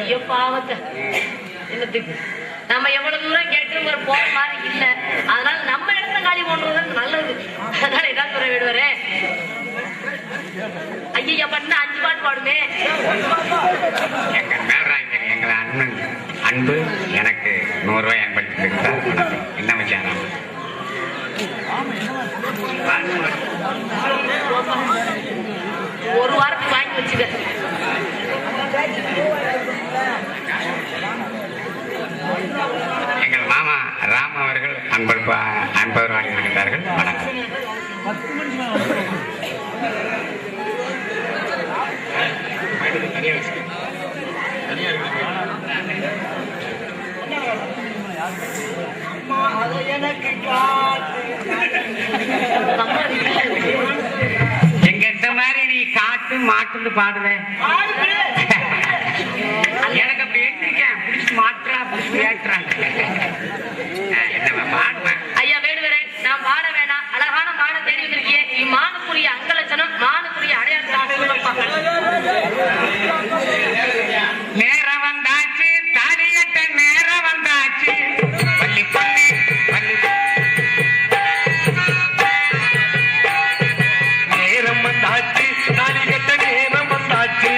ஐயோ பாவத்தை என்னத்துக்கு நம்ம எவ்வளவு தூரம் கேட்டு ஒரு போற மாதிரி இல்ல. அதனால நம்ம இடத்துல காலி போடுறது நல்லது. அதனால என்ன சொல்ற விடுவாரு ஐயா பண்ண 5 பாட்டு பாடுமே. எங்களை அண்ணன் அன்பு எனக்கு 100 ரூபாய் அன்பளித்து என்ன வச்சாரா ஒரு வாரத்துக்கு வாங்கி வச்சுக்க. எங்கள் மாமா ராம் அவர்கள் 50 ரூபாய் இருக்கின்றார்கள். வணக்கம். எங்க இந்த மாதிரி நீ காட்டு மாட்டுன்னு பாடுவேன். எனக்கு அப்படி எடுத்திருக்கேன். புடிச்சு மாற்றா புடிச்சு ஏற்றாங்க. என்ன பாடுவேன் ஐயா வேணுவரே நான் பாட வேணாம். அழகான மான தேடி வந்திருக்கேன். இம்மானுக்குரிய அங்கலட்சணம் மானுக்குரிய அடையாளம் நேரம் வந்தாச்சு தாலியட்ட நேரம் வந்தாச்சு பள்ளி பள்ளி பள்ளி நேரம் வந்தாச்சு தாலிகட்ட நேரம் வந்தாச்சு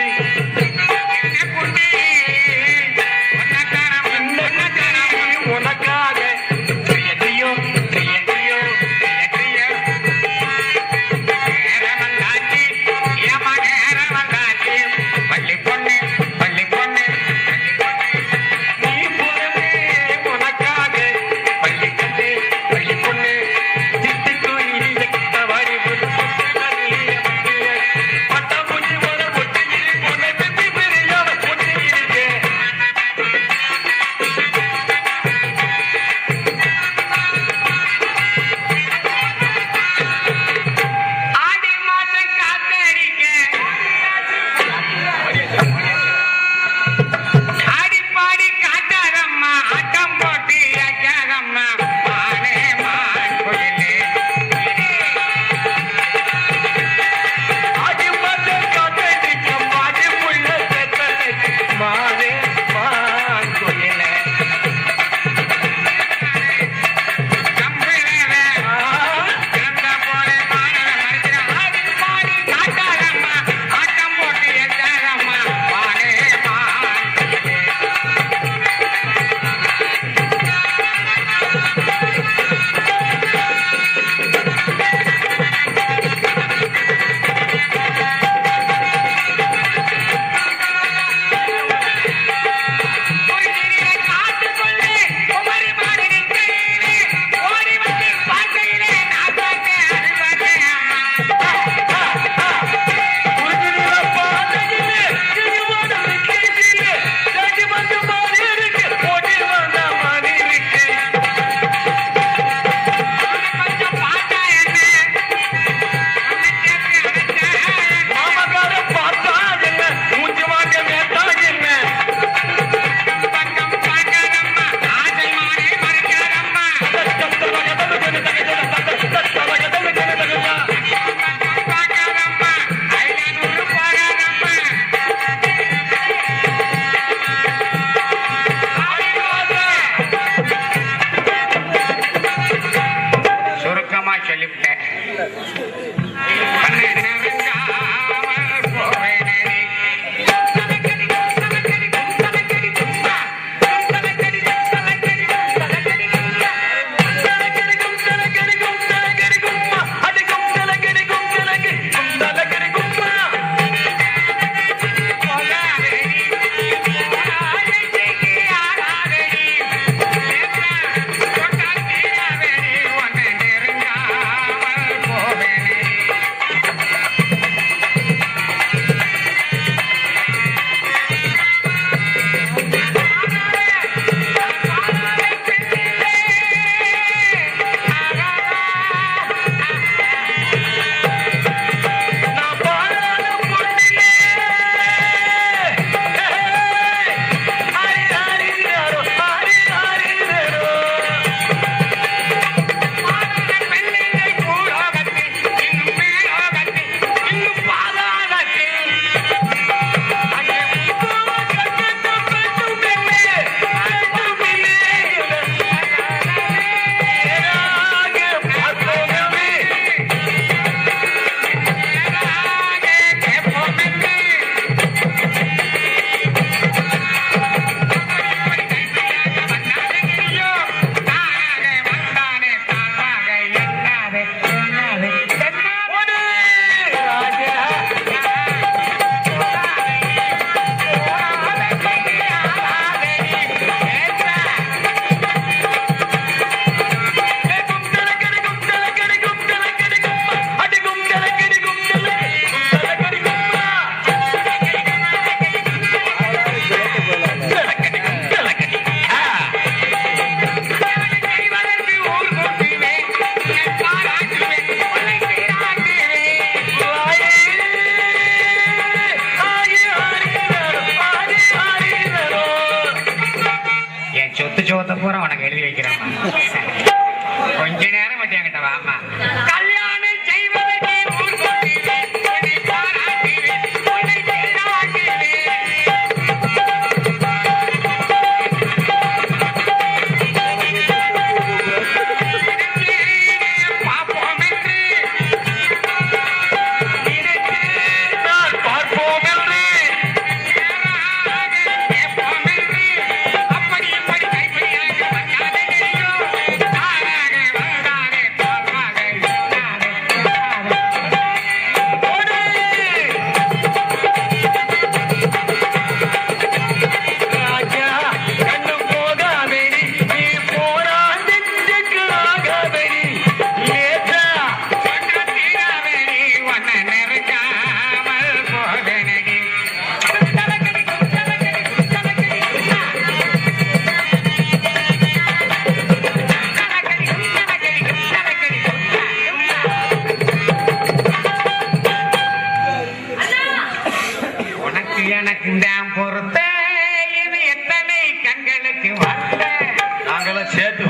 பூரா உனக்கு எழுதி வைக்கிறேன். கொஞ்ச நேரம் மட்டும் என்கிட்ட வாமா. கல்யாணம் செய்வதற்கு ஊர் சொல்லுவேன், உன்னை பாராட்டுவேன், உன்னை தேடாக்குவேன். பார்ப்போம் என்று நினைத்தேன், பார்ப்போம் என்று கேட்போம் என்று அப்படி இப்படி கைப்படியாக வந்தாலே தெரியும். ஆறாக வந்தாலே பாவாக இருந்தாலே ஓடு. ராஜா கண்ணும் போகாதேடி, நீ போரா நெஞ்சுக்கு ஆகாதேடி. லேசா சொன்னா தீராதேடி, உன்னை நெருங்காமல் போவேனடி. உனக்கு எனக்கு தான் பொறுத்த இது எத்தனை கண்களுக்கு வார்த்தை. நாங்களாம் சேர்த்து